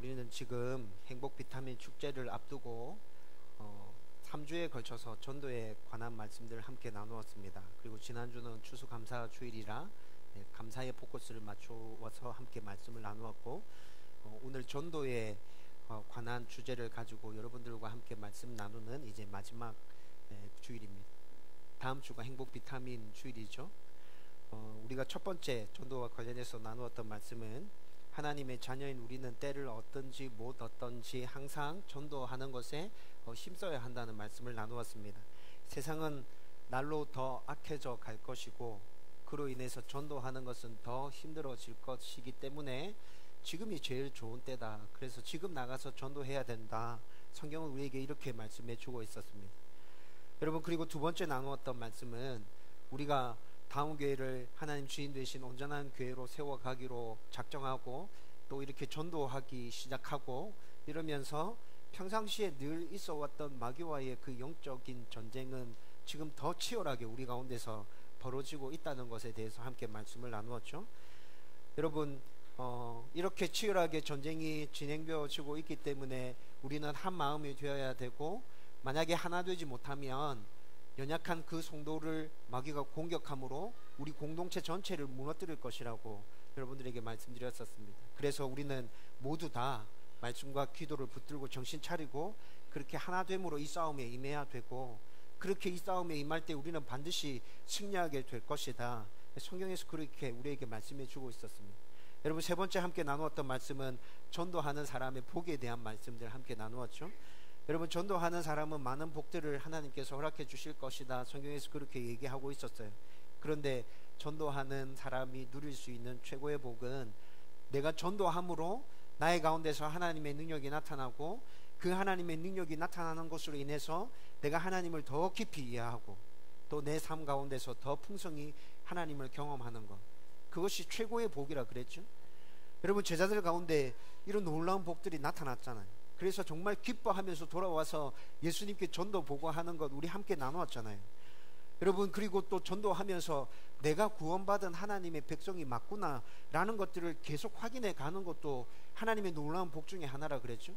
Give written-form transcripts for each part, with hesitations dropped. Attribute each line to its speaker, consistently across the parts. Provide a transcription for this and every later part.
Speaker 1: 우리는 지금 행복 비타민 축제를 앞두고 3주에 걸쳐서 전도에 관한 말씀들을 함께 나누었습니다. 그리고 지난주는 추수감사 주일이라 감사의 포커스를 맞추어서 함께 말씀을 나누었고, 오늘 전도에 관한 주제를 가지고 여러분들과 함께 말씀 나누는 이제 마지막 주일입니다. 다음 주가 행복 비타민 주일이죠. 우리가 첫 번째 전도와 관련해서 나누었던 말씀은 하나님의 자녀인 우리는 때를 얻든지 못 얻든지 항상 전도하는 것에 힘써야 한다는 말씀을 나누었습니다. 세상은 날로 더 악해져 갈 것이고, 그로 인해서 전도하는 것은 더 힘들어질 것이기 때문에 지금이 제일 좋은 때다. 그래서 지금 나가서 전도해야 된다. 성경은 우리에게 이렇게 말씀해 주고 있었습니다. 여러분, 그리고 두 번째 나누었던 말씀은 우리가 다음 교회를 하나님 주인 되신 온전한 교회로 세워가기로 작정하고 또 이렇게 전도하기 시작하고 이러면서 평상시에 늘 있어 왔던 마귀와의 그 영적인 전쟁은 지금 더 치열하게 우리 가운데서 벌어지고 있다는 것에 대해서 함께 말씀을 나누었죠. 여러분, 이렇게 치열하게 전쟁이 진행되어지고 있기 때문에 우리는 한 마음이 되어야 되고, 만약에 하나 되지 못하면 연약한 그 성도를 마귀가 공격함으로 우리 공동체 전체를 무너뜨릴 것이라고 여러분들에게 말씀드렸었습니다. 그래서 우리는 모두 다 말씀과 기도를 붙들고 정신 차리고 그렇게 하나됨으로 이 싸움에 임해야 되고, 그렇게 이 싸움에 임할 때 우리는 반드시 승리하게 될 것이다. 성경에서 그렇게 우리에게 말씀해 주고 있었습니다. 여러분, 세 번째 함께 나누었던 말씀은 전도하는 사람의 복에 대한 말씀들 함께 나누었죠. 여러분, 전도하는 사람은 많은 복들을 하나님께서 허락해 주실 것이다. 성경에서 그렇게 얘기하고 있었어요. 그런데 전도하는 사람이 누릴 수 있는 최고의 복은 내가 전도함으로 나의 가운데서 하나님의 능력이 나타나고, 그 하나님의 능력이 나타나는 것으로 인해서 내가 하나님을 더 깊이 이해하고 또 내 삶 가운데서 더 풍성히 하나님을 경험하는 것, 그것이 최고의 복이라 그랬죠. 여러분, 제자들 가운데 이런 놀라운 복들이 나타났잖아요. 그래서 정말 기뻐하면서 돌아와서 예수님께 전도 보고하는 것 우리 함께 나누었잖아요. 여러분, 그리고 또 전도하면서 내가 구원받은 하나님의 백성이 맞구나 라는 것들을 계속 확인해 가는 것도 하나님의 놀라운 복 중에 하나라 그랬죠.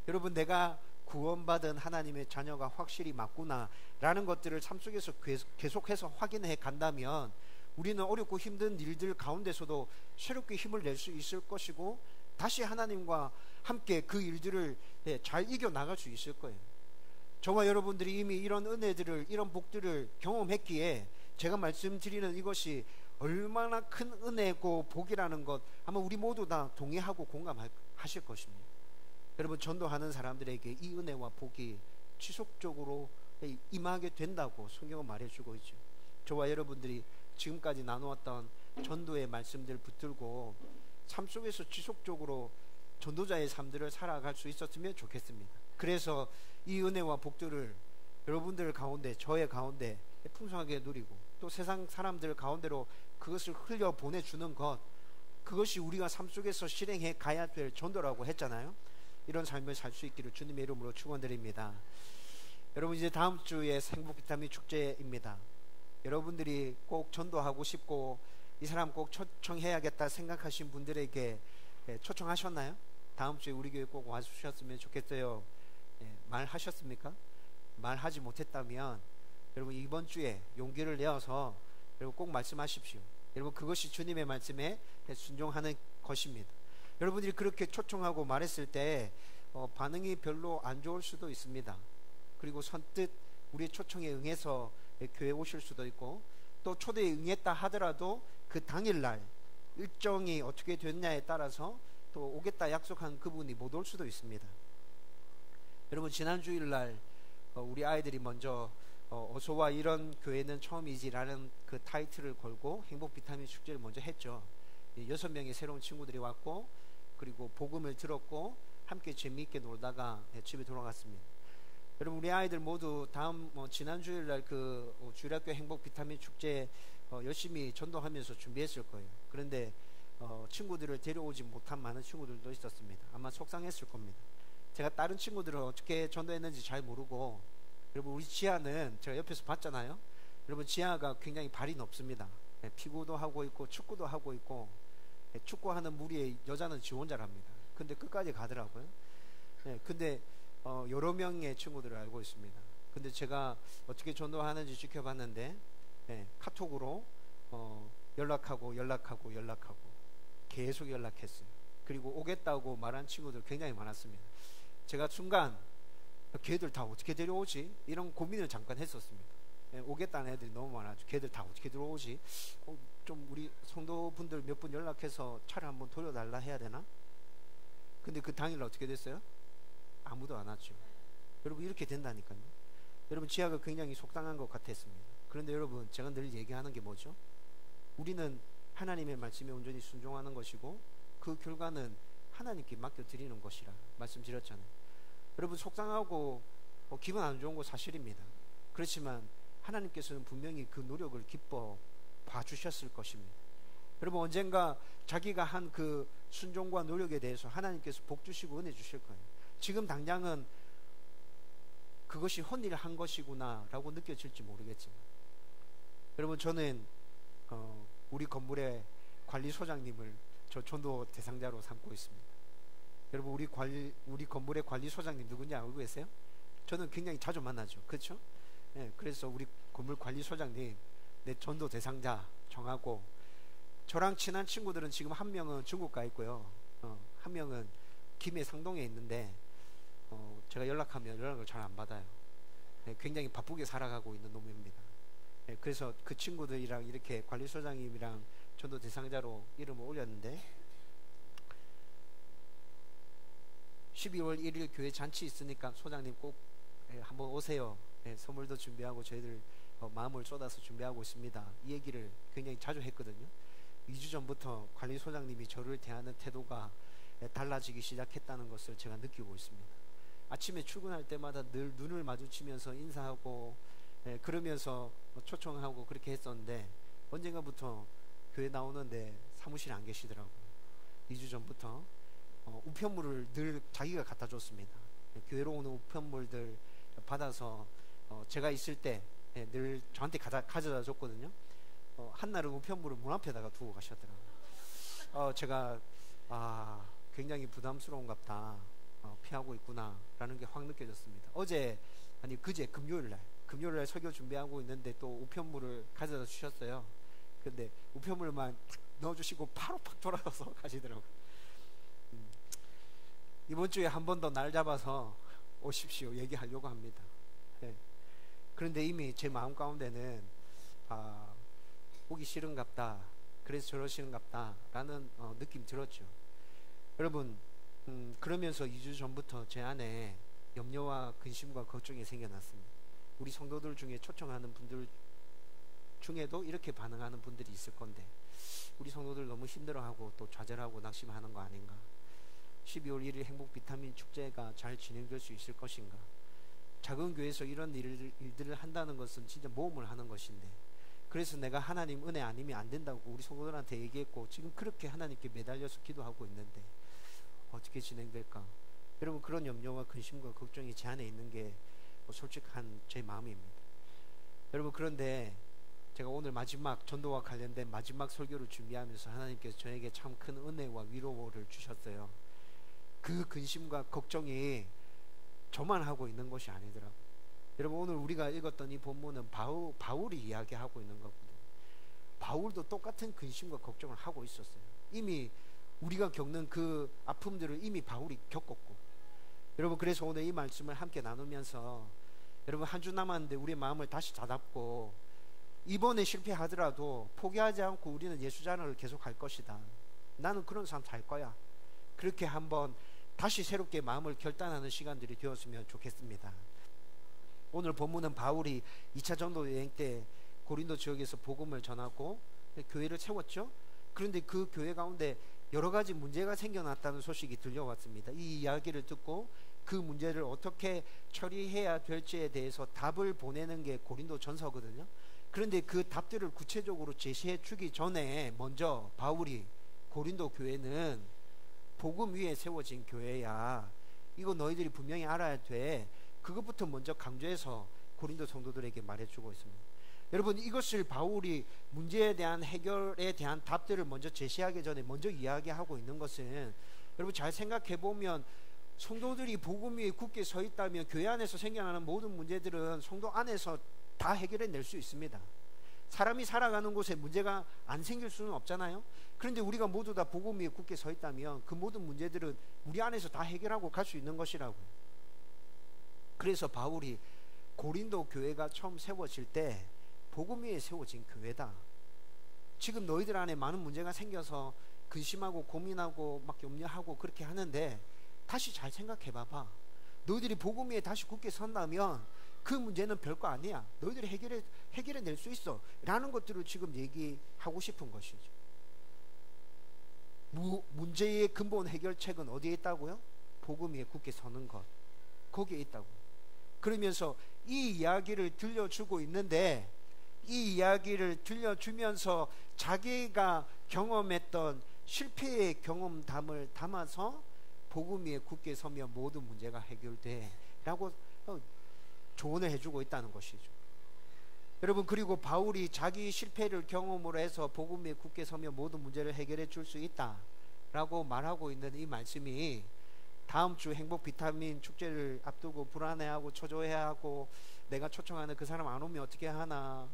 Speaker 1: 여러분, 내가 구원받은 하나님의 자녀가 확실히 맞구나 라는 것들을 삶 속에서 계속해서 확인해 간다면 우리는 어렵고 힘든 일들 가운데서도 새롭게 힘을 낼 수 있을 것이고, 다시 하나님과 함께 그 일들을 잘 이겨나갈 수 있을 거예요. 저와 여러분들이 이미 이런 은혜들을, 이런 복들을 경험했기에 제가 말씀드리는 이것이 얼마나 큰 은혜고 복이라는 것 아마 우리 모두 다 동의하고 공감하실 것입니다. 여러분, 전도하는 사람들에게 이 은혜와 복이 지속적으로 임하게 된다고 성경은 말해주고 있죠. 저와 여러분들이 지금까지 나누었던 전도의 말씀들 붙들고 삶 속에서 지속적으로 전도자의 삶들을 살아갈 수 있었으면 좋겠습니다. 그래서 이 은혜와 복들을 여러분들 가운데, 저의 가운데 풍성하게 누리고 또 세상 사람들 가운데로 그것을 흘려 보내주는 것, 그것이 우리가 삶 속에서 실행해 가야 될 전도라고 했잖아요. 이런 삶을 살 수 있기를 주님의 이름으로 축원드립니다. 여러분, 이제 다음 주에 행복 비타민 축제입니다. 여러분들이 꼭 전도하고 싶고 이 사람 꼭 초청해야겠다 생각하신 분들에게 초청하셨나요? 다음 주에 우리 교회 꼭 와주셨으면 좋겠어요. 말하셨습니까? 말하지 못했다면 여러분, 이번 주에 용기를 내어서 여러분 꼭 말씀하십시오. 여러분, 그것이 주님의 말씀에 순종하는 것입니다. 여러분들이 그렇게 초청하고 말했을 때 반응이 별로 안 좋을 수도 있습니다. 그리고 선뜻 우리의 초청에 응해서 교회에 오실 수도 있고, 또 초대에 응했다 하더라도 그 당일날 일정이 어떻게 됐냐에 따라서 또 오겠다 약속한 그분이 못 올 수도 있습니다. 여러분, 지난 주일날 우리 아이들이 먼저 어서와 이런 교회는 처음이지라는 그 타이틀을 걸고 행복 비타민 축제를 먼저 했죠. 6명의 새로운 친구들이 왔고, 그리고 복음을 들었고 함께 재미있게 놀다가 집에 돌아갔습니다. 여러분, 우리 아이들 모두 지난 주일날 그 주일학교 행복 비타민 축제 열심히 전도하면서 준비했을 거예요. 그런데 친구들을 데려오지 못한 많은 친구들도 있었습니다. 아마 속상했을 겁니다. 제가 다른 친구들을 어떻게 전도했는지 잘 모르고, 여러분, 우리 지아는 제가 옆에서 봤잖아요. 여러분, 지아가 굉장히 발이 높습니다. 피구도 하고 있고 축구도 하고 있고, 축구하는 무리에 여자는 지 혼자랍니다. 근데 끝까지 가더라고요. 예, 근데 여러 명의 친구들을 알고 있습니다. 근데 제가 어떻게 전도하는지 지켜봤는데, 예, 카톡으로 연락하고 계속 연락했어요. 그리고 오겠다고 말한 친구들 굉장히 많았습니다. 제가 순간 걔들 다 어떻게 데려오지? 이런 고민을 잠깐 했었습니다. 예, 오겠다는 애들이 너무 많아서 걔들 다 어떻게 들어오지? 좀 우리 성도분들 몇 분 연락해서 차를 한번 돌려달라 해야 되나? 근데 그 당일 어떻게 됐어요? 아무도 안 왔죠. 여러분, 이렇게 된다니까요. 여러분, 지하가 굉장히 속상한 것 같았습니다. 그런데 여러분, 제가 늘 얘기하는 게 뭐죠? 우리는 하나님의 말씀에 온전히 순종하는 것이고 그 결과는 하나님께 맡겨드리는 것이라 말씀드렸잖아요. 여러분, 속상하고 기분 안 좋은 거 사실입니다. 그렇지만 하나님께서는 분명히 그 노력을 기뻐 봐주셨을 것입니다. 여러분, 언젠가 자기가 한 그 순종과 노력에 대해서 하나님께서 복 주시고 은혜 주실 거예요. 지금 당장은 그것이 헛일을 한 것이구나 라고 느껴질지 모르겠지만, 여러분, 저는 우리 건물의 관리소장님을 저 전도 대상자로 삼고 있습니다. 여러분, 우리 건물의 관리소장님 누군지 알고 계세요? 저는 굉장히 자주 만나죠. 그렇죠? 네, 그래서 우리 건물 관리소장님 내 전도 대상자 정하고, 저랑 친한 친구들은 지금 한 명은 중국 가 있고요, 한 명은 김해 상동에 있는데 제가 연락하면 연락을 잘 안 받아요. 네, 굉장히 바쁘게 살아가고 있는 놈입니다. 네, 그래서 그 친구들이랑 이렇게 관리소장님이랑 전도 대상자로 이름을 올렸는데, 12월 1일 교회 잔치 있으니까 소장님 꼭 한번 오세요. 선물도 준비하고 저희들 마음을 쏟아서 준비하고 있습니다. 이 얘기를 굉장히 자주 했거든요. 2주 전부터 관리소장님이 저를 대하는 태도가 달라지기 시작했다는 것을 제가 느끼고 있습니다. 아침에 출근할 때마다 늘 눈을 마주치면서 인사하고 그러면서 초청하고 그렇게 했었는데, 언젠가부터 교회 나오는데 사무실에 안 계시더라고요. 2주 전부터 우편물을 늘 자기가 갖다 줬습니다. 교회로 오는 우편물들 받아서 제가 있을 때 늘 저한테 가져다 줬거든요. 한날은 우편물을 문 앞에다가 두고 가셨더라고요. 제가 굉장히 부담스러운갑다, 피하고 있구나 라는 게 확 느껴졌습니다. 그제 금요일날 설교 준비하고 있는데 또 우편물을 가져다 주셨어요. 근데 우편물만 탁 넣어주시고 바로 팍 돌아서 가시더라고요. 이번 주에 한 번 더 날 잡아서 오십시오 얘기하려고 합니다. 네. 그런데 이미 제 마음 가운데는 오기 싫은갑다, 그래서 저러시는갑다 라는 느낌이 들었죠. 여러분, 그러면서 2주 전부터 제 안에 염려와 근심과 걱정이 생겨났습니다. 우리 성도들 중에 초청하는 분들 중에도 이렇게 반응하는 분들이 있을 건데, 우리 성도들 너무 힘들어하고 또 좌절하고 낙심하는 거 아닌가? 12월 1일 행복 비타민 축제가 잘 진행될 수 있을 것인가? 작은 교회에서 이런 일들을 한다는 것은 진짜 모험을 하는 것인데, 그래서 내가 하나님 은혜 아니면 안 된다고 우리 성도들한테 얘기했고, 지금 그렇게 하나님께 매달려서 기도하고 있는데 어떻게 진행될까? 여러분, 그런 염려와 근심과 걱정이 제 안에 있는 게 솔직한 제 마음입니다. 여러분, 그런데 제가 오늘 마지막 전도와 관련된 마지막 설교를 준비하면서 하나님께서 저에게 참 큰 은혜와 위로를 주셨어요. 그 근심과 걱정이 저만 하고 있는 것이 아니더라고요. 여러분, 오늘 우리가 읽었던 이 본문은 바울이 이야기하고 있는 거거든요. 바울도 똑같은 근심과 걱정을 하고 있었어요. 이미 우리가 겪는 그 아픔들을 이미 바울이 겪었고, 여러분, 그래서 오늘 이 말씀을 함께 나누면서 여러분, 한 주 남았는데 우리의 마음을 다시 다잡고, 이번에 실패하더라도 포기하지 않고 우리는 예수 자랑을 계속 할 것이다, 나는 그런 삶 살 거야, 그렇게 한번 다시 새롭게 마음을 결단하는 시간들이 되었으면 좋겠습니다. 오늘 본문은 바울이 2차 전도 여행 때 고린도 지역에서 복음을 전하고 교회를 세웠죠. 그런데 그 교회 가운데 여러 가지 문제가 생겨났다는 소식이 들려왔습니다. 이 이야기를 듣고 그 문제를 어떻게 처리해야 될지에 대해서 답을 보내는 게 고린도 전서거든요. 그런데 그 답들을 구체적으로 제시해 주기 전에 먼저 바울이 고린도 교회는 복음 위에 세워진 교회야, 이거 너희들이 분명히 알아야 돼, 그것부터 먼저 강조해서 고린도 성도들에게 말해주고 있습니다. 여러분, 이것을 바울이 문제에 대한 해결에 대한 답들을 먼저 제시하기 전에 먼저 이야기하고 있는 것은 여러분 잘 생각해 보면 성도들이 복음 위에 굳게 서 있다면 교회 안에서 생겨나는 모든 문제들은 성도 안에서 다 해결해 낼 수 있습니다. 사람이 살아가는 곳에 문제가 안 생길 수는 없잖아요. 그런데 우리가 모두 다 복음 위에 굳게 서 있다면 그 모든 문제들은 우리 안에서 다 해결하고 갈 수 있는 것이라고요. 그래서 바울이 고린도 교회가 처음 세워질 때 복음 위에 세워진 교회다. 지금 너희들 안에 많은 문제가 생겨서 근심하고 고민하고 막 염려하고 그렇게 하는데 다시 잘 생각해 봐봐. 너희들이 복음 위에 다시 굳게 선다면 그 문제는 별거 아니야. 너희들이 해결해 낼 수 있어 라는 것들을 지금 얘기하고 싶은 것이죠. 문제의 근본 해결책은 어디에 있다고요? 복음 위에 굳게 서는 것, 거기에 있다고. 그러면서 이 이야기를 들려주고 있는데 이 이야기를 들려주면서 자기가 경험했던 실패의 경험담을 담아서 복음 위에 굳게 서면 모든 문제가 해결돼 라고 조언을 해주고 있다는 것이죠. 여러분, 그리고 바울이 자기 실패를 경험으로 해서 복음 위에 굳게 서면 모든 문제를 해결해 줄 수 있다 라고 말하고 있는 이 말씀이 다음 주 행복 비타민 축제를 앞두고 불안해하고 초조해하고 내가 초청하는 그 사람 안 오면 어떻게 하나,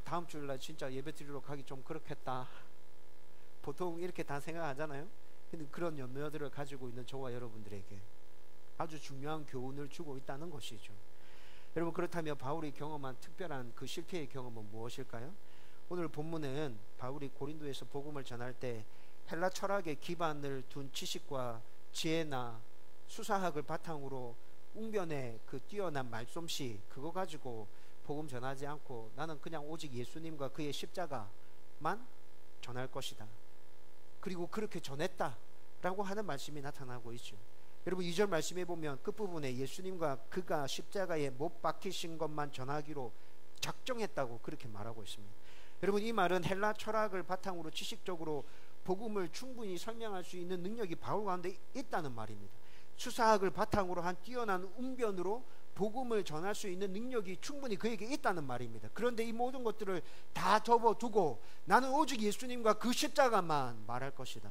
Speaker 1: 다음 주일날 진짜 예배 드리러 가기 좀 그렇겠다, 보통 이렇게 다 생각하잖아요. 근데 그런 염려들을 가지고 있는 저와 여러분들에게 아주 중요한 교훈을 주고 있다는 것이죠. 여러분, 그렇다면 바울이 경험한 특별한 그 실패의 경험은 무엇일까요? 오늘 본문은 바울이 고린도에서 복음을 전할 때 헬라 철학의 기반을 둔 지식과 지혜나 수사학을 바탕으로 웅변의 그 뛰어난 말솜씨 그거 가지고 복음 전하지 않고 나는 그냥 오직 예수님과 그의 십자가만 전할 것이다, 그리고 그렇게 전했다라고 하는 말씀이 나타나고 있죠. 여러분, 2절 말씀해 보면 끝부분에 예수님과 그가 십자가에 못 박히신 것만 전하기로 작정했다고 그렇게 말하고 있습니다. 여러분, 이 말은 헬라 철학을 바탕으로 지식적으로 복음을 충분히 설명할 수 있는 능력이 바울 가운데 있다는 말입니다. 수사학을 바탕으로 한 뛰어난 웅변으로 복음을 전할 수 있는 능력이 충분히 그에게 있다는 말입니다. 그런데 이 모든 것들을 다 접어두고 나는 오직 예수님과 그 십자가만 말할 것이다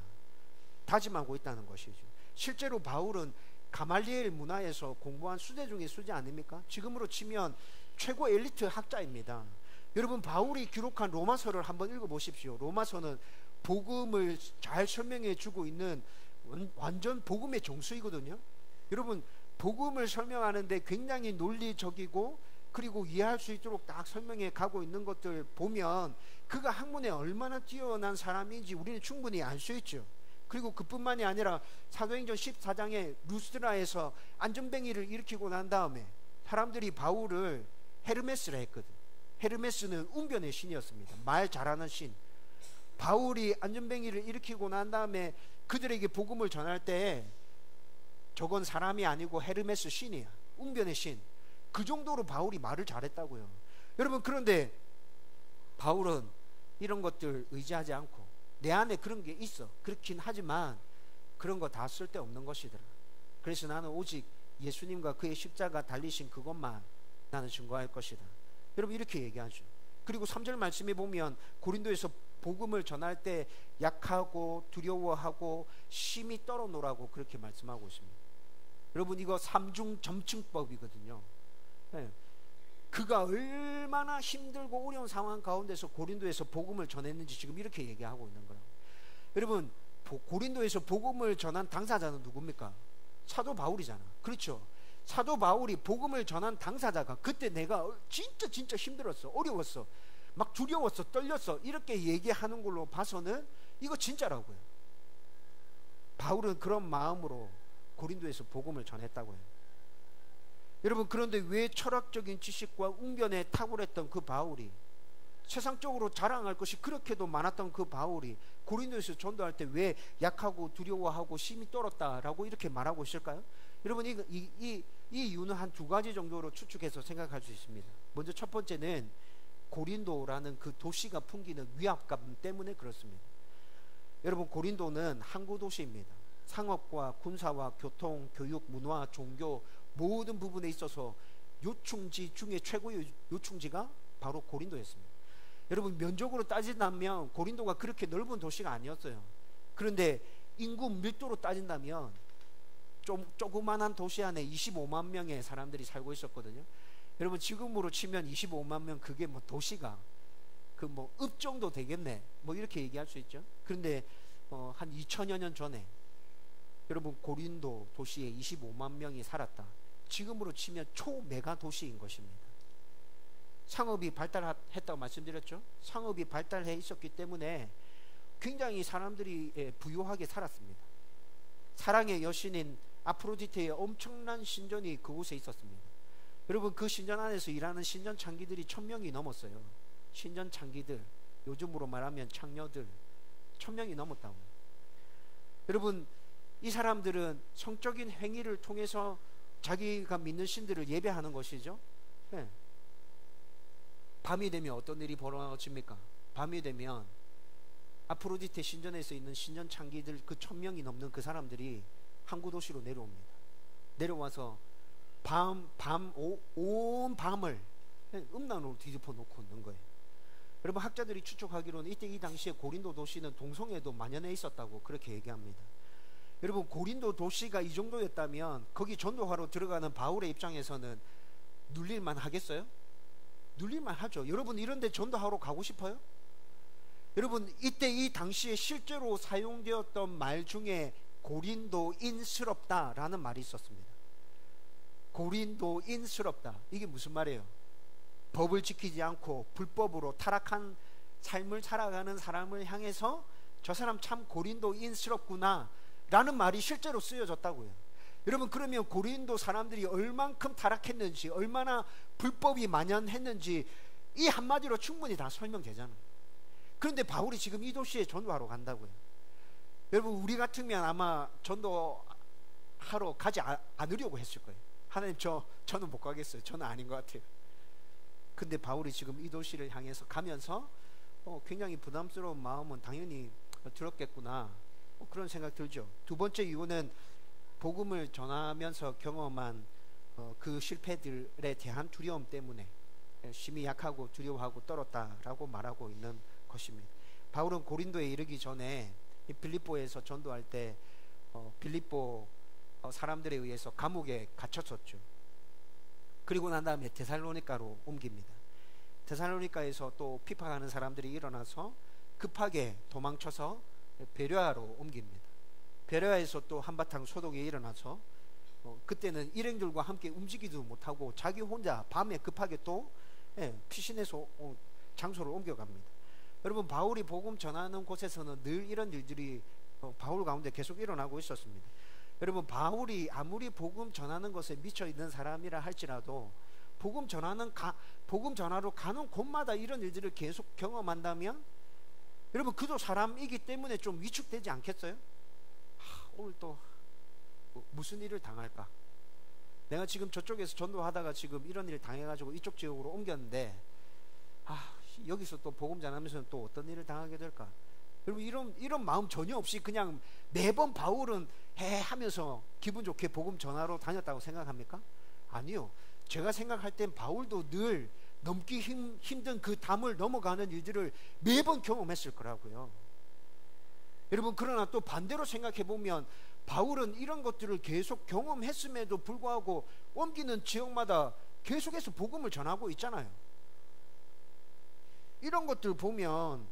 Speaker 1: 다짐하고 있다는 것이죠. 실제로 바울은 가말리엘 문화에서 공부한 수제 중에 수제 아닙니까? 지금으로 치면 최고 엘리트 학자입니다. 여러분, 바울이 기록한 로마서를 한번 읽어보십시오. 로마서는 복음을 잘 설명해 주고 있는 완전 복음의 정수이거든요. 여러분, 복음을 설명하는데 굉장히 논리적이고 그리고 이해할 수 있도록 딱 설명해 가고 있는 것들 보면 그가 학문에 얼마나 뛰어난 사람인지 우리는 충분히 알 수 있죠. 그리고 그뿐만이 아니라 사도행전 14장에 루스드라에서 안전뱅이를 일으키고 난 다음에 사람들이 바울을 헤르메스라 했거든. 헤르메스는 웅변의 신이었습니다. 말 잘하는 신. 바울이 안전뱅이를 일으키고 난 다음에 그들에게 복음을 전할 때 저건 사람이 아니고 헤르메스 신이야, 웅변의 신. 그 정도로 바울이 말을 잘했다고요. 여러분, 그런데 바울은 이런 것들 의지하지 않고 내 안에 그런 게 있어, 그렇긴 하지만 그런 거 다 쓸데없는 것이더라. 그래서 나는 오직 예수님과 그의 십자가 달리신 그것만 나는 증거할 것이다. 여러분, 이렇게 얘기하죠. 그리고 3절 말씀에 보면 고린도에서 복음을 전할 때 약하고 두려워하고 심히 떨어놓으라고 그렇게 말씀하고 있습니다. 여러분, 이거 삼중 점층법이거든요. 네. 그가 얼마나 힘들고 어려운 상황 가운데서 고린도에서 복음을 전했는지 지금 이렇게 얘기하고 있는 거라고. 여러분, 고린도에서 복음을 전한 당사자는 누굽니까? 사도 바울이잖아. 그렇죠? 사도 바울이 복음을 전한 당사자가 그때 내가 진짜 힘들었어, 어려웠어, 막 두려웠어, 떨렸어, 이렇게 얘기하는 걸로 봐서는 이거 진짜라고요. 바울은 그런 마음으로 고린도에서 복음을 전했다고요. 여러분, 그런데 왜 철학적인 지식과 웅변에 탁월했던 그 바울이, 세상적으로 자랑할 것이 그렇게도 많았던 그 바울이 고린도에서 전도할 때 왜 약하고 두려워하고 심히 떨었다라고 이렇게 말하고 있을까요? 여러분, 이 이유는 한 두 가지 정도로 추측해서 생각할 수 있습니다. 먼저 첫 번째는 고린도라는 그 도시가 풍기는 위압감 때문에 그렇습니다. 여러분, 고린도는 항구 도시입니다. 상업과 군사와 교통, 교육, 문화, 종교 모든 부분에 있어서 요충지 중에 최고의 요충지가 바로 고린도였습니다. 여러분, 면적으로 따지자면 고린도가 그렇게 넓은 도시가 아니었어요. 그런데 인구 밀도로 따진다면 조그만한 도시 안에 25만 명의 사람들이 살고 있었거든요. 여러분 지금으로 치면 25만 명, 그게 뭐 도시가 그 뭐 읍 정도 되겠네, 뭐 이렇게 얘기할 수 있죠. 그런데 한 2000여 년 전에 여러분 고린도 도시에 25만 명이 살았다. 지금으로 치면 초메가 도시인 것입니다. 상업이 발달했다고 말씀드렸죠. 상업이 발달해 있었기 때문에 굉장히 사람들이 부유하게 살았습니다. 사랑의 여신인 아프로디테의 엄청난 신전이 그곳에 있었습니다. 여러분 그 신전 안에서 일하는 신전 창기들이 1000명이 넘었어요. 신전 창기들, 요즘으로 말하면 창녀들 1000명이 넘었다고. 여러분 이 사람들은 성적인 행위를 통해서 자기가 믿는 신들을 예배하는 것이죠. 네. 밤이 되면 어떤 일이 벌어집니까? 밤이 되면 아프로디테 신전에서 있는 신전 창기들 그 1000명이 넘는 그 사람들이 항구 도시로 내려옵니다. 내려와서 온 밤을 음란으로 뒤집어 놓고 있는 거예요. 여러분 학자들이 추측하기로는 이때 이 당시에 고린도 도시는 동성애도 만연해 있었다고 그렇게 얘기합니다. 여러분 고린도 도시가 이 정도였다면 거기 전도하러 들어가는 바울의 입장에서는 눌릴만 하겠어요? 눌릴만 하죠. 여러분 이런데 전도하러 가고 싶어요? 여러분 이때 이 당시에 실제로 사용되었던 말 중에 고린도인스럽다라는 말이 있었습니다. 고린도인스럽다, 이게 무슨 말이에요? 법을 지키지 않고 불법으로 타락한 삶을 살아가는 사람을 향해서 저 사람 참 고린도인스럽구나 라는 말이 실제로 쓰여졌다고요. 여러분 그러면 고린도 사람들이 얼만큼 타락했는지, 얼마나 불법이 만연했는지 이 한마디로 충분히 다 설명되잖아요. 그런데 바울이 지금 이 도시에 전도하러 간다고요. 여러분 우리 같으면 아마 전도하러 가지 않으려고 했을 거예요. 하나님 저는 못 가겠어요. 저는 아닌 것 같아요. 근데 바울이 지금 이 도시를 향해서 가면서 굉장히 부담스러운 마음은 당연히 들었겠구나, 그런 생각 들죠. 두 번째 이유는 복음을 전하면서 경험한 그 실패들에 대한 두려움 때문에 심히 약하고 두려워하고 떨었다라고 말하고 있는 것입니다. 바울은 고린도에 이르기 전에 빌립보에서 전도할 때 빌립보 사람들에 의해서 감옥에 갇혔었죠. 그리고 난 다음에 데살로니가로 옮깁니다. 데살로니가에서 또 핍박하는 사람들이 일어나서 급하게 도망쳐서 베레아로 옮깁니다. 베레아에서 또 한바탕 소동이 일어나서 그때는 일행들과 함께 움직이지도 못하고 자기 혼자 밤에 급하게 또 피신해서 장소를 옮겨갑니다. 여러분 바울이 복음 전하는 곳에서는 늘 이런 일들이 바울 가운데 계속 일어나고 있었습니다. 여러분 바울이 아무리 복음 전하는 것에 미쳐 있는 사람이라 할지라도 복음 전하러 가는 곳마다 이런 일들을 계속 경험한다면 여러분 그도 사람이기 때문에 좀 위축되지 않겠어요? 오늘 또 무슨 일을 당할까? 내가 지금 저쪽에서 전도하다가 지금 이런 일을 당해가지고 이쪽 지역으로 옮겼는데 여기서 또 복음 전하면서 또 어떤 일을 당하게 될까? 여러분 이런 마음 전혀 없이 그냥 매번 바울은 하면서 기분 좋게 복음 전하러 다녔다고 생각합니까? 아니요. 제가 생각할 땐 바울도 늘 넘기 힘든 그 담을 넘어가는 일들을 매번 경험했을 거라고요. 여러분 그러나 또 반대로 생각해 보면 바울은 이런 것들을 계속 경험했음에도 불구하고 옮기는 지역마다 계속해서 복음을 전하고 있잖아요. 이런 것들 보면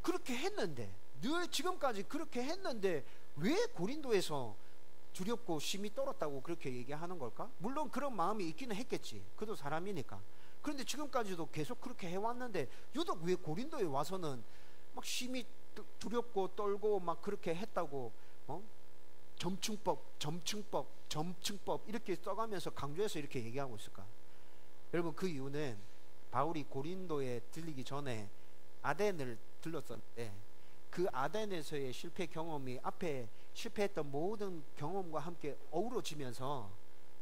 Speaker 1: 그렇게 했는데, 늘 지금까지 그렇게 했는데 왜 고린도에서 두렵고 심히 떨었다고 그렇게 얘기하는 걸까? 물론 그런 마음이 있기는 했겠지. 그도 사람이니까. 그런데 지금까지도 계속 그렇게 해왔는데 유독 왜 고린도에 와서는 막 심히 두렵고 떨고 막 그렇게 했다고 점층법 이렇게 써가면서 강조해서 이렇게 얘기하고 있을까? 여러분 그 이유는 바울이 고린도에 들리기 전에 아덴을 들렀었는데 그 아덴에서의 실패 경험이 앞에 실패했던 모든 경험과 함께 어우러지면서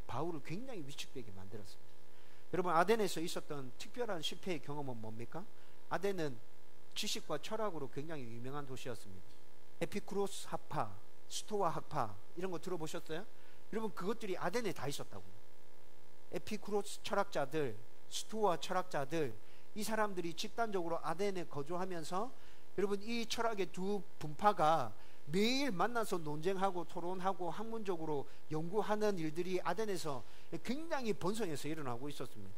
Speaker 1: 바울을 굉장히 위축되게 만들었습니다. 여러분 아덴에서 있었던 특별한 실패의 경험은 뭡니까? 아덴은 지식과 철학으로 굉장히 유명한 도시였습니다. 에피쿠로스 학파, 스토아 학파 이런 거 들어보셨어요? 여러분 그것들이 아덴에 다 있었다고요. 에피쿠로스 철학자들, 스토아 철학자들, 이 사람들이 집단적으로 아덴에 거주하면서 여러분 이 철학의 두 분파가 매일 만나서 논쟁하고 토론하고 학문적으로 연구하는 일들이 아덴에서 굉장히 번성해서 일어나고 있었습니다.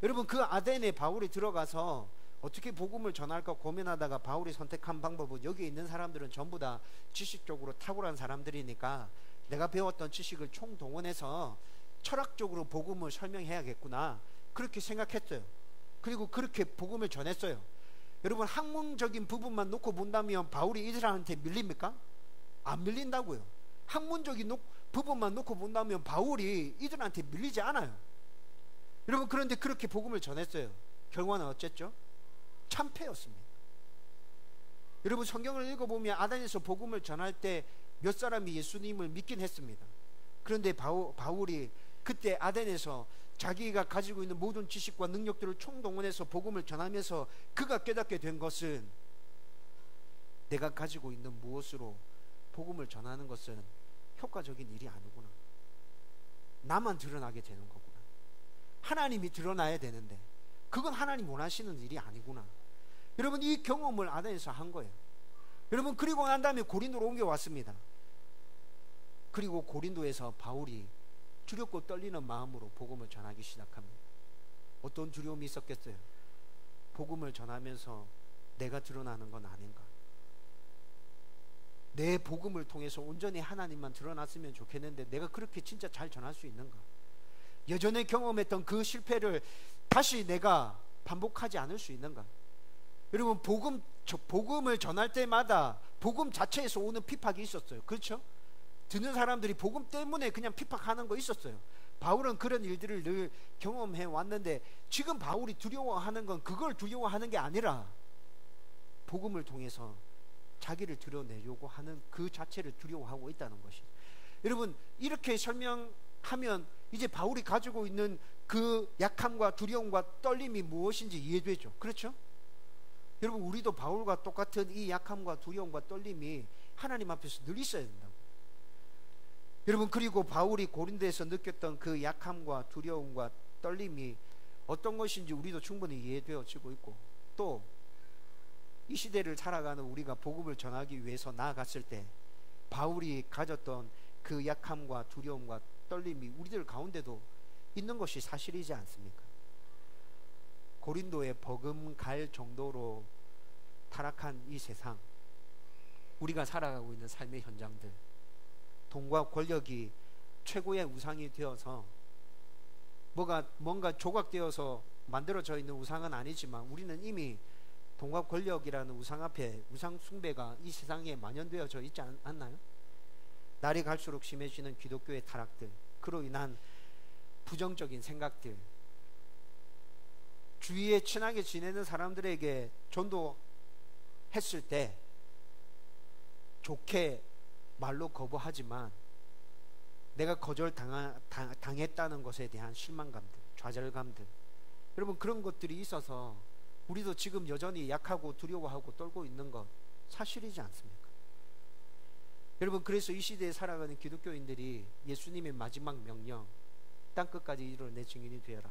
Speaker 1: 여러분, 그 아덴에 바울이 들어가서 어떻게 복음을 전할까 고민하다가 바울이 선택한 방법은, 여기 있는 사람들은 전부 다 지식적으로 탁월한 사람들이니까 내가 배웠던 지식을 총동원해서 철학적으로 복음을 설명해야겠구나, 그렇게 생각했어요. 그리고 그렇게 복음을 전했어요. 여러분, 학문적인 부분만 놓고 본다면 바울이 이들한테 밀립니까? 안 밀린다고요. 학문적인 부분만 놓고 본다면 바울이 이들한테 밀리지 않아요. 여러분, 그런데 그렇게 복음을 전했어요. 결과는 어쨌죠? 참패였습니다. 여러분, 성경을 읽어보면 아덴에서 복음을 전할 때 몇 사람이 예수님을 믿긴 했습니다. 그런데 바울이 그때 아덴에서 자기가 가지고 있는 모든 지식과 능력들을 총동원해서 복음을 전하면서 그가 깨닫게 된 것은, 내가 가지고 있는 무엇으로 복음을 전하는 것은 효과적인 일이 아니구나. 나만 드러나게 되는 거구나. 하나님이 드러나야 되는데 그건 하나님 원하시는 일이 아니구나. 여러분, 이 경험을 아덴에서 한 거예요. 여러분, 그리고 난 다음에 고린도로 옮겨왔습니다. 그리고 고린도에서 바울이 두렵고 떨리는 마음으로 복음을 전하기 시작합니다. 어떤 두려움이 있었겠어요? 복음을 전하면서 내가 드러나는 건 아닌가? 내 복음을 통해서 온전히 하나님만 드러났으면 좋겠는데 내가 그렇게 진짜 잘 전할 수 있는가? 예전에 경험했던 그 실패를 다시 내가 반복하지 않을 수 있는가? 여러분, 복음을 전할 때마다 복음 자체에서 오는 핍박이 있었어요. 그렇죠? 듣는 사람들이 복음 때문에 그냥 핍박하는 거 있었어요. 바울은 그런 일들을 늘 경험해 왔는데, 지금 바울이 두려워하는 건 그걸 두려워하는 게 아니라 복음을 통해서 자기를 드러내려고 하는 그 자체를 두려워하고 있다는 것이. 여러분, 이렇게 설명하면 이제 바울이 가지고 있는 그 약함과 두려움과 떨림이 무엇인지 이해되죠. 그렇죠? 여러분, 우리도 바울과 똑같은 이 약함과 두려움과 떨림이 하나님 앞에서 늘 있어야 된다고. 여러분, 그리고 바울이 고린도에서 느꼈던 그 약함과 두려움과 떨림이 어떤 것인지 우리도 충분히 이해되어지고 있고, 또 이 시대를 살아가는 우리가 복음을 전하기 위해서 나아갔을 때 바울이 가졌던 그 약함과 두려움과 떨림이 우리들 가운데도 있는 것이 사실이지 않습니까? 고린도에 버금갈 정도로 타락한 이 세상, 우리가 살아가고 있는 삶의 현장들, 돈과 권력이 최고의 우상이 되어서 뭔가 조각되어서 만들어져 있는 우상은 아니지만 우리는 이미 돈과 권력이라는 우상 앞에 우상 숭배가 이 세상에 만연되어져 있지 않나요? 날이 갈수록 심해지는 기독교의 타락들, 그로 인한 부정적인 생각들, 주위에 친하게 지내는 사람들에게 전도했을 때 좋게 말로 거부하지만 내가 거절당했다는 것에 대한 실망감들, 좌절감들, 여러분, 그런 것들이 있어서 우리도 지금 여전히 약하고 두려워하고 떨고 있는 것 사실이지 않습니까? 여러분, 그래서 이 시대에 살아가는 기독교인들이 예수님의 마지막 명령, 땅끝까지 이르러 내 증인이 되어라.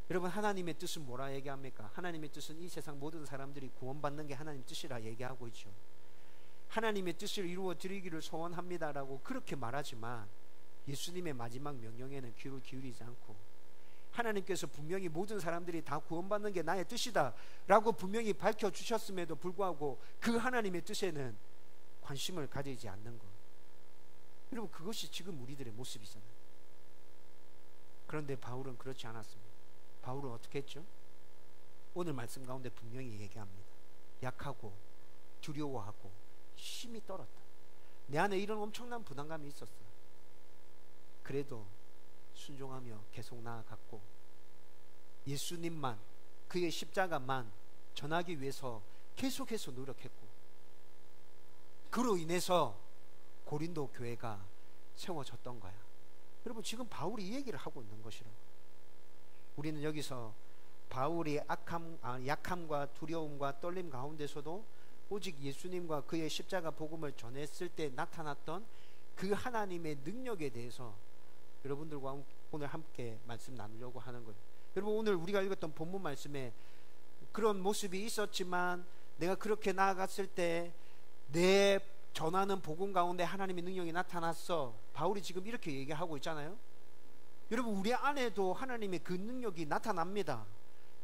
Speaker 1: 여러분, 하나님의 뜻은 뭐라 얘기합니까? 하나님의 뜻은 이 세상 모든 사람들이 구원받는 게 하나님 뜻이라 얘기하고 있죠. 하나님의 뜻을 이루어 드리기를 소원합니다라고 그렇게 말하지만 예수님의 마지막 명령에는 귀를 기울이지 않고, 하나님께서 분명히 모든 사람들이 다 구원받는 게 나의 뜻이다 라고 분명히 밝혀주셨음에도 불구하고 그 하나님의 뜻에는 관심을 가지지 않는 것, 여러분, 그것이 지금 우리들의 모습이잖아요. 그런데 바울은 그렇지 않았습니다. 바울은 어떻게 했죠? 오늘 말씀 가운데 분명히 얘기합니다. 약하고 두려워하고 심히 떨었다. 내 안에 이런 엄청난 부담감이 있었어. 그래도 순종하며 계속 나아갔고 예수님만, 그의 십자가만 전하기 위해서 계속해서 노력했고, 그로 인해서 고린도 교회가 세워졌던 거야. 여러분, 지금 바울이 이 얘기를 하고 있는 것이라고. 우리는 여기서 바울이 약함과 두려움과 떨림 가운데서도 오직 예수님과 그의 십자가 복음을 전했을 때 나타났던 그 하나님의 능력에 대해서 여러분들과 오늘 함께 말씀 나누려고 하는 거예요. 여러분, 오늘 우리가 읽었던 본문 말씀에 그런 모습이 있었지만 내가 그렇게 나아갔을 때 내 전하는 복음 가운데 하나님의 능력이 나타났어. 바울이 지금 이렇게 얘기하고 있잖아요. 여러분, 우리 안에도 하나님의 그 능력이 나타납니다.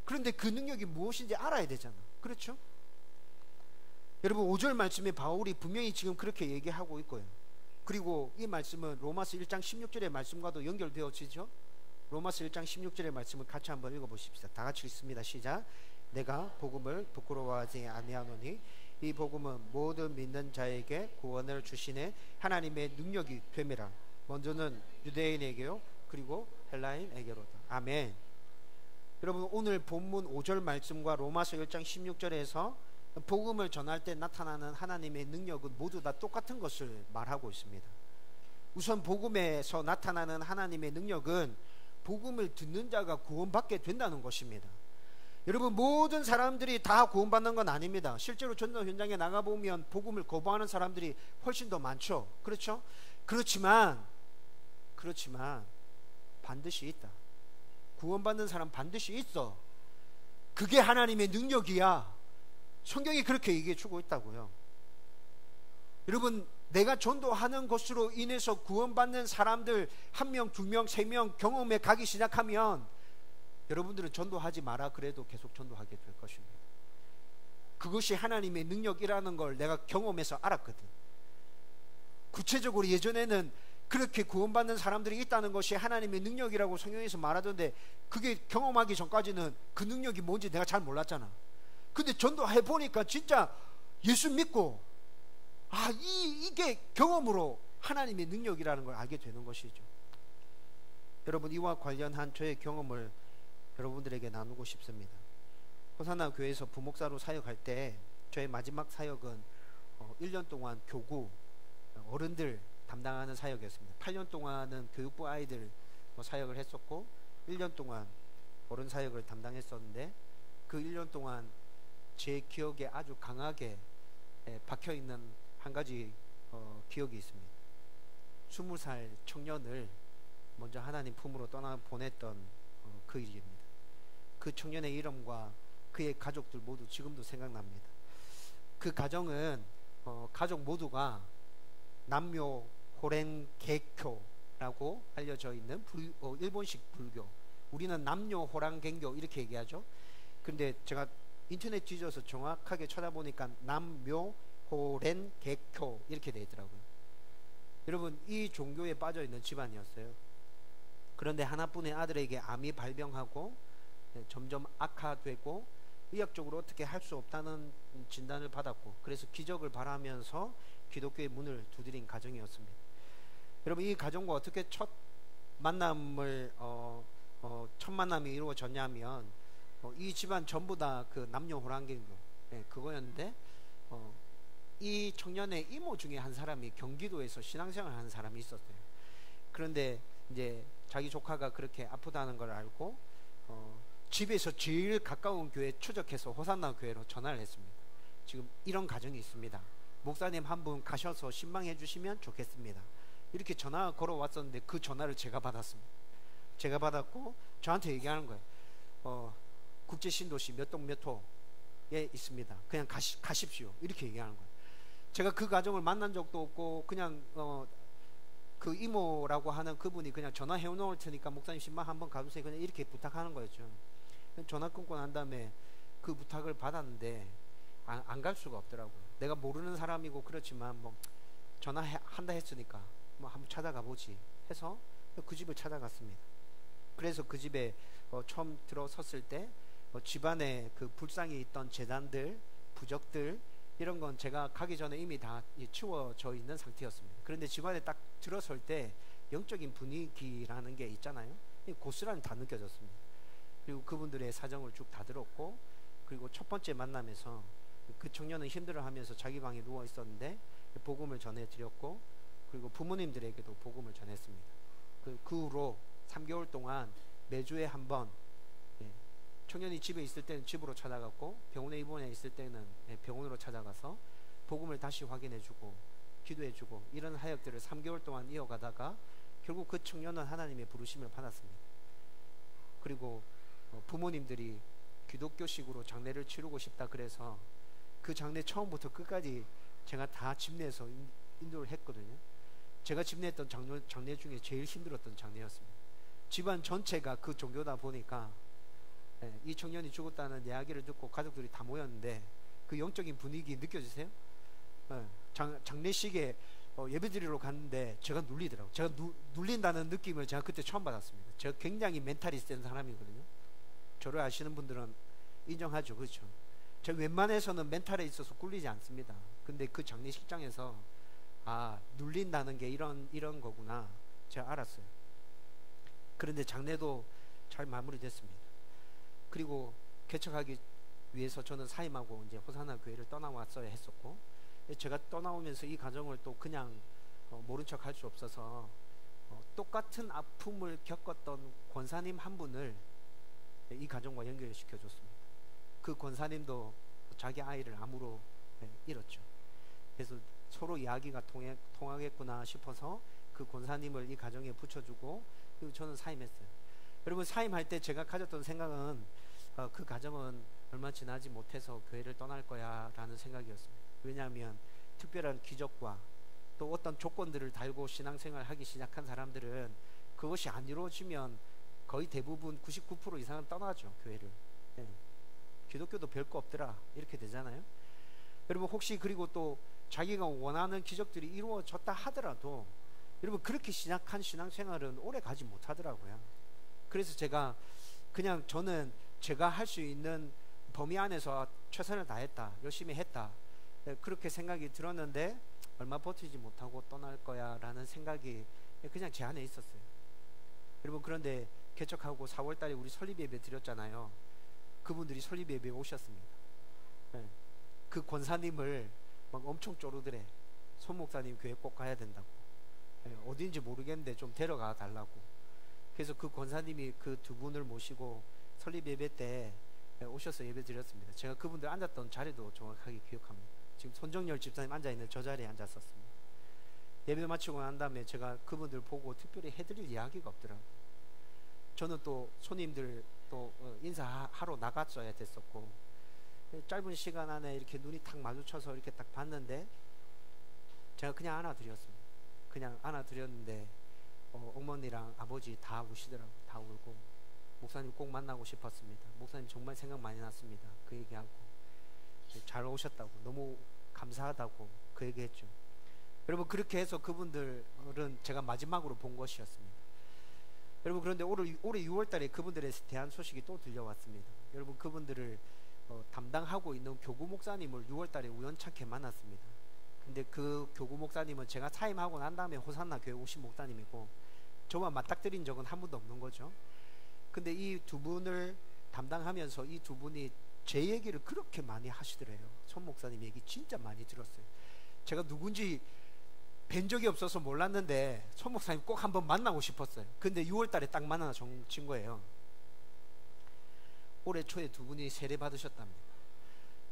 Speaker 1: 그런데 그 능력이 무엇인지 알아야 되잖아. 그렇죠? 여러분, 5절 말씀에 바울이 분명히 지금 그렇게 얘기하고 있고요. 그리고 이 말씀은 로마서 1장 16절의 말씀과도 연결되어지죠. 로마서 1장 16절의 말씀을 같이 한번 읽어보십시다. 다 같이 읽습니다. 시작. 내가 복음을 부끄러워하지 아니하노니 이 복음은 모든 믿는 자에게 구원을 주시네 하나님의 능력이 됨이라. 먼저는 유대인에게요, 그리고 헬라인에게로다. 아멘. 여러분, 오늘 본문 5절 말씀과 로마서 1장 16절에서 복음을 전할 때 나타나는 하나님의 능력은 모두 다 똑같은 것을 말하고 있습니다. 우선 복음에서 나타나는 하나님의 능력은 복음을 듣는 자가 구원받게 된다는 것입니다. 여러분, 모든 사람들이 다 구원받는 건 아닙니다. 실제로 전도 현장에 나가보면 복음을 거부하는 사람들이 훨씬 더 많죠. 그렇죠? 그렇지만 반드시 있다. 구원받는 사람 반드시 있어. 그게 하나님의 능력이야. 성경이 그렇게 얘기해 주고 있다고요. 여러분, 내가 전도하는 것으로 인해서 구원받는 사람들 1명, 2명, 3명 경험에 가기 시작하면 여러분들은 전도하지 마라 그래도 계속 전도하게 될 것입니다. 그것이 하나님의 능력이라는 걸 내가 경험해서 알았거든. 구체적으로 예전에는 그렇게 구원받는 사람들이 있다는 것이 하나님의 능력이라고 성경에서 말하던데, 그게 경험하기 전까지는 그 능력이 뭔지 내가 잘 몰랐잖아. 근데 전도해 보니까 진짜 예수 믿고 이게 경험으로 하나님의 능력이라는 걸 알게 되는 것이죠. 여러분, 이와 관련한 저의 경험을 여러분들에게 나누고 싶습니다. 호산나 교회에서 부목사로 사역할 때 저의 마지막 사역은 1년 동안 교구 어른들 담당하는 사역이었습니다. 8년 동안은 교육부 아이들 사역을 했었고 1년 동안 어른 사역을 담당했었는데, 그 1년 동안 제 기억에 아주 강하게 박혀있는 한 가지 기억이 있습니다. 20살 청년을 먼저 하나님 품으로 떠나 보냈던 그 일입니다. 그 청년의 이름과 그의 가족들 모두 지금도 생각납니다. 그 가정은 가족 모두가 남묘 호랭개교라고 알려져 있는 일본식 불교, 우리는 남묘 호랑갱교 이렇게 얘기하죠. 근데 제가 인터넷 뒤져서 정확하게 찾아보니까 남묘 호랭개교 이렇게 되어 있더라고요. 여러분, 이 종교에 빠져 있는 집안이었어요. 그런데 하나뿐의 아들에게 암이 발병하고 점점 악화되고 의학적으로 어떻게 할 수 없다는 진단을 받았고, 그래서 기적을 바라면서 기독교의 문을 두드린 가정이었습니다. 여러분, 이 가정과 어떻게 첫 만남이 이루어졌냐면 이 집안 전부 다 그 남녀 호랑갱교 그거였는데, 이 청년의 이모 중에 한 사람이 경기도에서 신앙생활 하는 사람이 있었어요. 그런데 이제 자기 조카가 그렇게 아프다는 걸 알고 집에서 제일 가까운 교회 추적해서 호산나 교회로 전화를 했습니다. 지금 이런 가정이 있습니다. 목사님 한 분 가셔서 신방해 주시면 좋겠습니다. 이렇게 전화가 걸어왔었는데 그 전화를 제가 받았습니다. 제가 받았고 저한테 얘기하는 거예요. 국제신도시 몇 동 몇 호에 있습니다. 그냥 가십시오. 이렇게 얘기하는 거예요. 제가 그 가정을 만난 적도 없고 그냥 그 이모라고 하는 그분이 그냥 전화해 놓을 테니까 목사님 신방 한번 가주세요. 그냥 이렇게 부탁하는 거였죠. 전화 끊고 난 다음에 그 부탁을 받았는데 안 갈 수가 없더라고요. 내가 모르는 사람이고 그렇지만 뭐 전화한다 했으니까 뭐 한번 찾아가 보지 해서 그 집을 찾아갔습니다. 그래서 그 집에 처음 들어섰을 때 집안에 그 불상이 있던 재단들, 부적들 이런 건 제가 가기 전에 이미 다 치워져 있는 상태였습니다. 그런데 집안에 딱 들어설 때 영적인 분위기라는 게 있잖아요. 고스란히 다 느껴졌습니다. 그리고 그분들의 사정을 쭉 다 들었고, 그리고 첫 번째 만남에서 그 청년은 힘들어하면서 자기 방에 누워 있었는데 복음을 전해드렸고, 그리고 부모님들에게도 복음을 전했습니다. 그 후로 3개월 동안 매주에 한 번, 청년이 집에 있을 때는 집으로 찾아갔고 병원에 입원해 있을 때는 병원으로 찾아가서 복음을 다시 확인해주고 기도해주고, 이런 사역들을 3개월 동안 이어가다가 결국 그 청년은 하나님의 부르심을 받았습니다. 그리고 부모님들이 기독교식으로 장례를 치르고 싶다 그래서 그 장례 처음부터 끝까지 제가 다 집내에서 인도를 했거든요. 제가 집내했던 장례 중에 제일 힘들었던 장례였습니다. 집안 전체가 그 종교다 보니까 이 청년이 죽었다는 이야기를 듣고 가족들이 다 모였는데 그 영적인 분위기 느껴지세요? 장례식에 예배드리러 갔는데 제가 눌리더라고요. 제가 눌린다는 느낌을 제가 그때 처음 받았습니다. 제가 굉장히 멘탈이 센 사람이거든요. 저를 아시는 분들은 인정하죠. 그렇죠? 제가 웬만해서는 멘탈에 있어서 꿀리지 않습니다. 근데 그 장례식장에서 눌린다는 게 이런 거구나 제가 알았어요. 그런데 장례도 잘 마무리됐습니다. 그리고 개척하기 위해서 저는 사임하고 이제 호산나 교회를 떠나왔어야 했었고, 제가 떠나오면서 이 가정을 또 그냥 모른 척 할 수 없어서 똑같은 아픔을 겪었던 권사님 한 분을 이 가정과 연결시켜 줬습니다. 그 권사님도 자기 아이를 암으로 잃었죠. 그래서 서로 이야기가 통하겠구나 싶어서 그 권사님을 이 가정에 붙여주고, 그리고 저는 사임했어요. 여러분, 사임할 때 제가 가졌던 생각은 그 가정은 얼마 지나지 못해서 교회를 떠날 거야 라는 생각이었습니다. 왜냐하면 특별한 기적과 또 어떤 조건들을 달고 신앙생활을 하기 시작한 사람들은 그것이 안 이루어지면 거의 대부분 99% 이상은 떠나죠, 교회를. 기독교도 별거 없더라 이렇게 되잖아요. 여러분, 혹시 그리고 또 자기가 원하는 기적들이 이루어졌다 하더라도 여러분, 그렇게 시작한 신앙생활은 오래 가지 못하더라고요. 그래서 제가 그냥 저는 제가 할 수 있는 범위 안에서 최선을 다했다, 열심히 했다, 그렇게 생각이 들었는데 얼마 버티지 못하고 떠날 거야 라는 생각이 그냥 제 안에 있었어요. 여러분, 그런데 개척하고 4월달에 우리 설립 예배 드렸잖아요. 그분들이 설립 예배에 오셨습니다. 그 권사님을 막 엄청 쪼르더래. 손 목사님 교회 꼭 가야 된다고, 어딘지 모르겠는데 좀 데려가 달라고. 그래서 그 권사님이 그 두 분을 모시고 설립 예배 때 오셔서 예배 드렸습니다. 제가 그분들 앉았던 자리도 정확하게 기억합니다. 지금 손정열 집사님 앉아있는 저 자리에 앉았었습니다. 예배 마치고 난 다음에 제가 그분들 보고 특별히 해드릴 이야기가 없더라고요. 저는 또 손님들 또 인사하러 나갔어야 됐었고, 짧은 시간 안에 이렇게 눈이 탁 마주쳐서 이렇게 딱 봤는데 제가 그냥 안아드렸습니다. 그냥 안아드렸는데 어머니랑 아버지 다 우시더라고요. 다 울고, 목사님 꼭 만나고 싶었습니다. 목사님 정말 생각 많이 났습니다. 그 얘기하고, 잘 오셨다고, 너무 감사하다고 그 얘기했죠. 여러분, 그렇게 해서 그분들은 제가 마지막으로 본 것이었습니다. 여러분, 그런데 올해 6월달에 그분들에 대한 소식이 또 들려왔습니다. 여러분, 그분들을 담당하고 있는 교구 목사님을 6월달에 우연찮게 만났습니다. 근데 그 교구 목사님은 제가 사임하고 난 다음에 호산나 교회 오신 목사님이고, 저와 맞닥뜨린 적은 한 번도 없는 거죠. 근데 이 두 분을 담당하면서 이 두 분이 제 얘기를 그렇게 많이 하시더래요. 손 목사님 얘기 진짜 많이 들었어요. 제가 누군지 뵌 적이 없어서 몰랐는데 손 목사님 꼭 한번 만나고 싶었어요. 근데 6월달에 딱 만나 친 거예요. 올해 초에 두 분이 세례 받으셨답니다.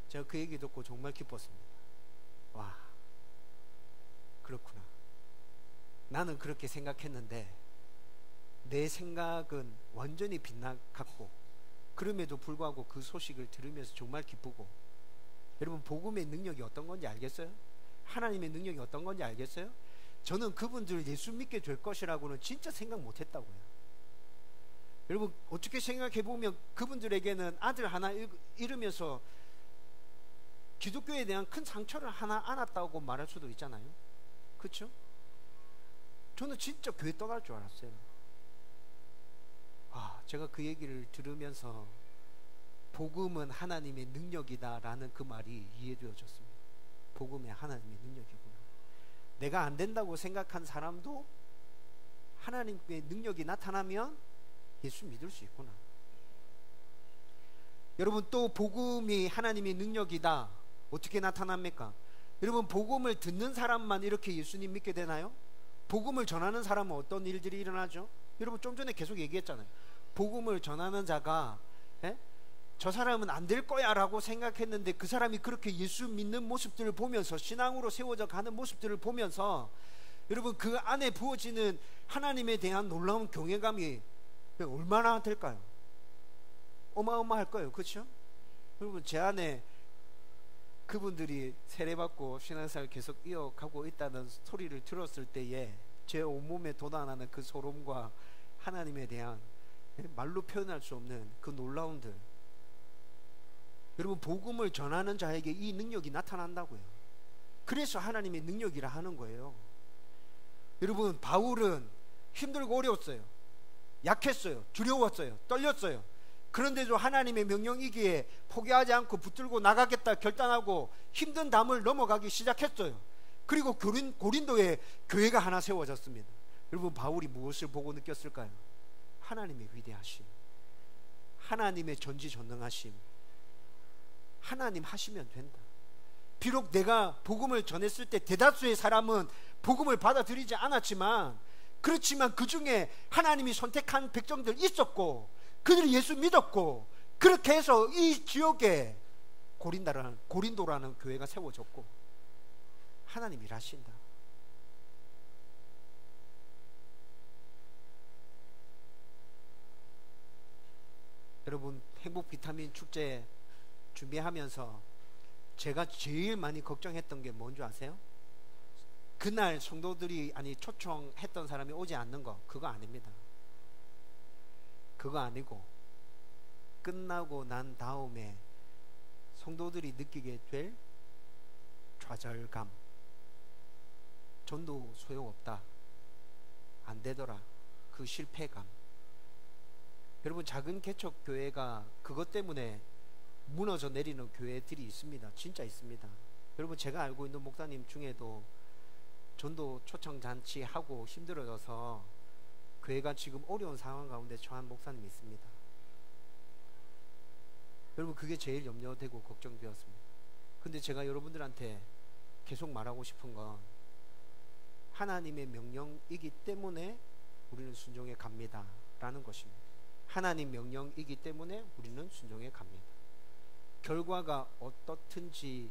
Speaker 1: 제가 그 얘기 듣고 정말 기뻤습니다. 와, 그렇구나. 나는 그렇게 생각했는데 내 생각은 완전히 빗나갔고, 그럼에도 불구하고 그 소식을 들으면서 정말 기쁘고. 여러분, 복음의 능력이 어떤 건지 알겠어요? 하나님의 능력이 어떤 건지 알겠어요? 저는 그분들 예수 믿게 될 것이라고는 진짜 생각 못 했다고요. 여러분, 어떻게 생각해보면 그분들에게는 아들 하나 잃으면서 기독교에 대한 큰 상처를 하나 안았다고 말할 수도 있잖아요. 그렇죠? 저는 진짜 교회 떠날 줄 알았어요. 제가 그 얘기를 들으면서 복음은 하나님의 능력이다라는 그 말이 이해되어졌습니다. 복음이 하나님의 능력이구나. 내가 안 된다고 생각한 사람도 하나님의 능력이 나타나면 예수 믿을 수 있구나. 여러분, 또 복음이 하나님의 능력이다, 어떻게 나타납니까? 여러분, 복음을 듣는 사람만 이렇게 예수님 믿게 되나요? 복음을 전하는 사람은 어떤 일들이 일어나죠? 여러분, 좀 전에 계속 얘기했잖아요. 복음을 전하는 자가 저 사람은 안 될 거야 라고 생각했는데 그 사람이 그렇게 예수 믿는 모습들을 보면서, 신앙으로 세워져 가는 모습들을 보면서, 여러분, 그 안에 부어지는 하나님에 대한 놀라운 경외감이 얼마나 될까요? 어마어마할 거예요. 그렇죠? 여러분, 제 안에 그분들이 세례받고 신앙생활 계속 이어가고 있다는 소리를 들었을 때에 제 온몸에 돋아나는 그 소름과 하나님에 대한 말로 표현할 수 없는 그 놀라움들. 여러분, 복음을 전하는 자에게 이 능력이 나타난다고요. 그래서 하나님의 능력이라 하는 거예요. 여러분, 바울은 힘들고 어려웠어요. 약했어요. 두려웠어요. 떨렸어요. 그런데도 하나님의 명령이기에 포기하지 않고 붙들고 나가겠다 결단하고 힘든 담을 넘어가기 시작했어요. 그리고 고린도에 교회가 하나 세워졌습니다. 여러분, 바울이 무엇을 보고 느꼈을까요? 하나님의 위대하심, 하나님의 전지전능하심. 하나님 하시면 된다. 비록 내가 복음을 전했을 때 대다수의 사람은 복음을 받아들이지 않았지만, 그렇지만 그 중에 하나님이 선택한 백성들 있었고, 그들이 예수 믿었고, 그렇게 해서 이 지역에 고린도라는 교회가 세워졌고, 하나님이 일하신다. 여러분, 행복 비타민 축제 준비하면서 제가 제일 많이 걱정했던 게 뭔지 아세요? 그날 성도들이 초청했던 사람이 오지 않는 거, 그거 아닙니다. 그거 아니고 끝나고 난 다음에 성도들이 느끼게 될 좌절감, 전도 소용없다, 안 되더라, 그 실패감. 여러분, 작은 개척교회가 그것 때문에 무너져 내리는 교회들이 있습니다. 진짜 있습니다. 여러분, 제가 알고 있는 목사님 중에도 전도 초청 잔치 하고 힘들어져서 교회가 지금 어려운 상황 가운데 처한 목사님이 있습니다. 여러분, 그게 제일 염려되고 걱정되었습니다. 근데 제가 여러분들한테 계속 말하고 싶은 건, 하나님의 명령이기 때문에 우리는 순종해 갑니다 라는 것입니다. 하나님 명령이기 때문에 우리는 순종해 갑니다. 결과가 어떻든지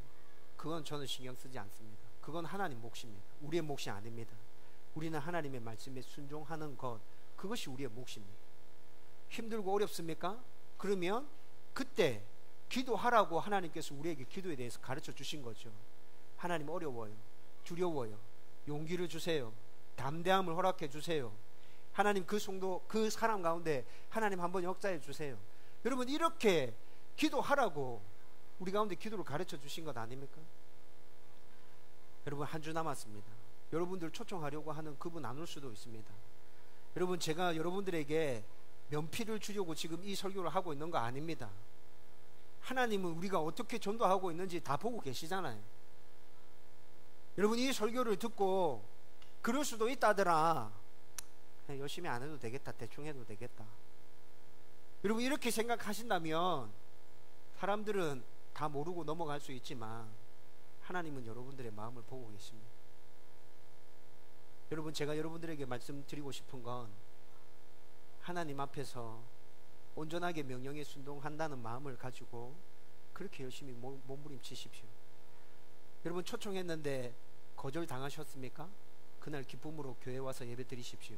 Speaker 1: 그건 저는 신경 쓰지 않습니다. 그건 하나님 몫입니다. 우리의 몫이 아닙니다. 우리는 하나님의 말씀에 순종하는 것, 그것이 우리의 몫입니다. 힘들고 어렵습니까? 그러면 그때 기도하라고 하나님께서 우리에게 기도에 대해서 가르쳐 주신 거죠. 하나님, 어려워요, 두려워요, 용기를 주세요, 담대함을 허락해 주세요. 하나님, 그 성도, 그 사람 가운데 하나님 한번 역사해 주세요. 여러분, 이렇게 기도하라고 우리 가운데 기도를 가르쳐 주신 것 아닙니까? 여러분, 한 주 남았습니다. 여러분들 초청하려고 하는 그분 안 올 수도 있습니다. 여러분, 제가 여러분들에게 면피를 주려고 지금 이 설교를 하고 있는 거 아닙니다. 하나님은 우리가 어떻게 전도하고 있는지 다 보고 계시잖아요. 여러분, 이 설교를 듣고 그럴 수도 있다더라, 그냥 열심히 안 해도 되겠다, 대충 해도 되겠다, 여러분 이렇게 생각하신다면 사람들은 다 모르고 넘어갈 수 있지만 하나님은 여러분들의 마음을 보고 계십니다. 여러분, 제가 여러분들에게 말씀드리고 싶은 건, 하나님 앞에서 온전하게 명령에 순종한다는 마음을 가지고 그렇게 열심히 몸부림치십시오. 여러분, 초청했는데 거절당하셨습니까? 그날 기쁨으로 교회 와서 예배 드리십시오.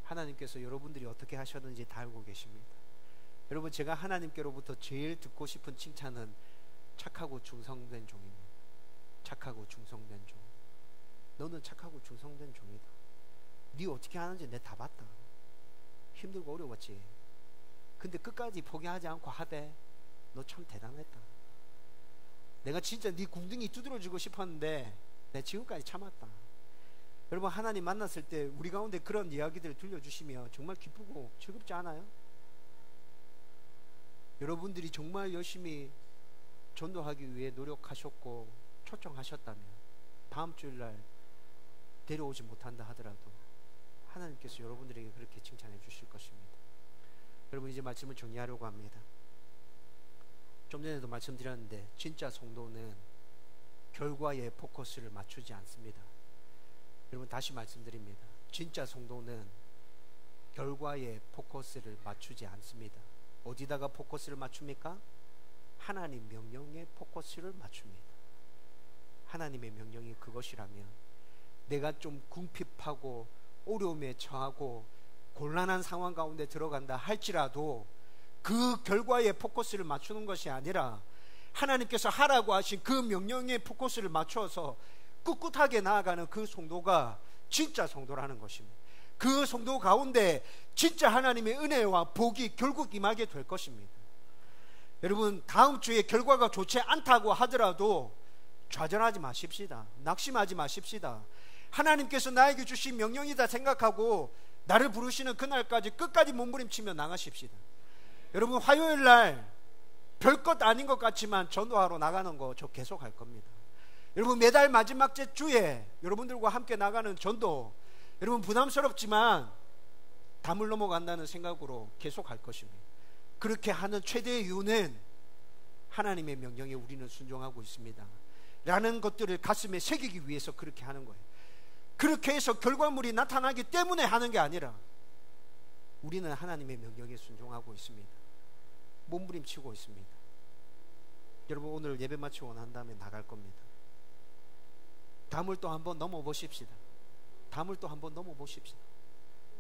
Speaker 1: 하나님께서 여러분들이 어떻게 하셨는지 다 알고 계십니다. 여러분, 제가 하나님께로부터 제일 듣고 싶은 칭찬은 착하고 충성된 종입니다. 착하고 충성된 종. 너는 착하고 충성된 종이다. 네 어떻게 하는지 내 다 봤다. 힘들고 어려웠지. 근데 끝까지 포기하지 않고 하되 너 참 대단했다. 내가 진짜 네 궁둥이 두드려주고 싶었는데 내가 지금까지 참았다. 여러분, 하나님 만났을 때 우리 가운데 그런 이야기들을 들려주시면 정말 기쁘고 즐겁지 않아요? 여러분들이 정말 열심히 전도하기 위해 노력하셨고 초청하셨다면 다음 주일날 데려오지 못한다 하더라도 하나님께서 여러분들에게 그렇게 칭찬해 주실 것입니다. 여러분, 이제 말씀을 정리하려고 합니다. 좀 전에도 말씀드렸는데 진짜 성도는 결과에 포커스를 맞추지 않습니다. 여러분, 다시 말씀드립니다. 진짜 성도는 결과에 포커스를 맞추지 않습니다. 어디다가 포커스를 맞춥니까? 하나님 명령에 포커스를 맞춥니다. 하나님의 명령이 그것이라면 내가 좀 궁핍하고 어려움에 처하고 곤란한 상황 가운데 들어간다 할지라도 그 결과에 포커스를 맞추는 것이 아니라 하나님께서 하라고 하신 그 명령에 포커스를 맞춰서 꿋꿋하게 나아가는 그 성도가 진짜 성도라는 것입니다. 그 성도 가운데 진짜 하나님의 은혜와 복이 결국 임하게 될 것입니다. 여러분, 다음 주에 결과가 좋지 않다고 하더라도 좌절하지 마십시다. 낙심하지 마십시다. 하나님께서 나에게 주신 명령이다 생각하고 나를 부르시는 그날까지 끝까지 몸부림치며 나가십시다. 여러분, 화요일날 별것 아닌 것 같지만 전도하러 나가는 거 저 계속 할 겁니다. 여러분, 매달 마지막 주에 여러분들과 함께 나가는 전도, 여러분 부담스럽지만 담을 넘어간다는 생각으로 계속 할 것입니다. 그렇게 하는 최대의 이유는 하나님의 명령에 우리는 순종하고 있습니다 라는 것들을 가슴에 새기기 위해서 그렇게 하는 거예요. 그렇게 해서 결과물이 나타나기 때문에 하는 게 아니라 우리는 하나님의 명령에 순종하고 있습니다. 몸부림치고 있습니다. 여러분, 오늘 예배 마치고 난 다음에 나갈 겁니다. 담을 또 한번 넘어보십시다. 담을 또 한번 넘어보십시다.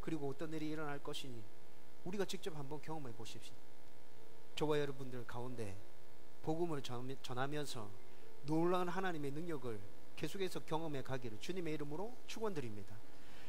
Speaker 1: 그리고 어떤 일이 일어날 것이니 우리가 직접 한번 경험해 보십시다. 저와 여러분들 가운데 복음을 전하면서 놀라운 하나님의 능력을 계속해서 경험해 가기를 주님의 이름으로 축원드립니다.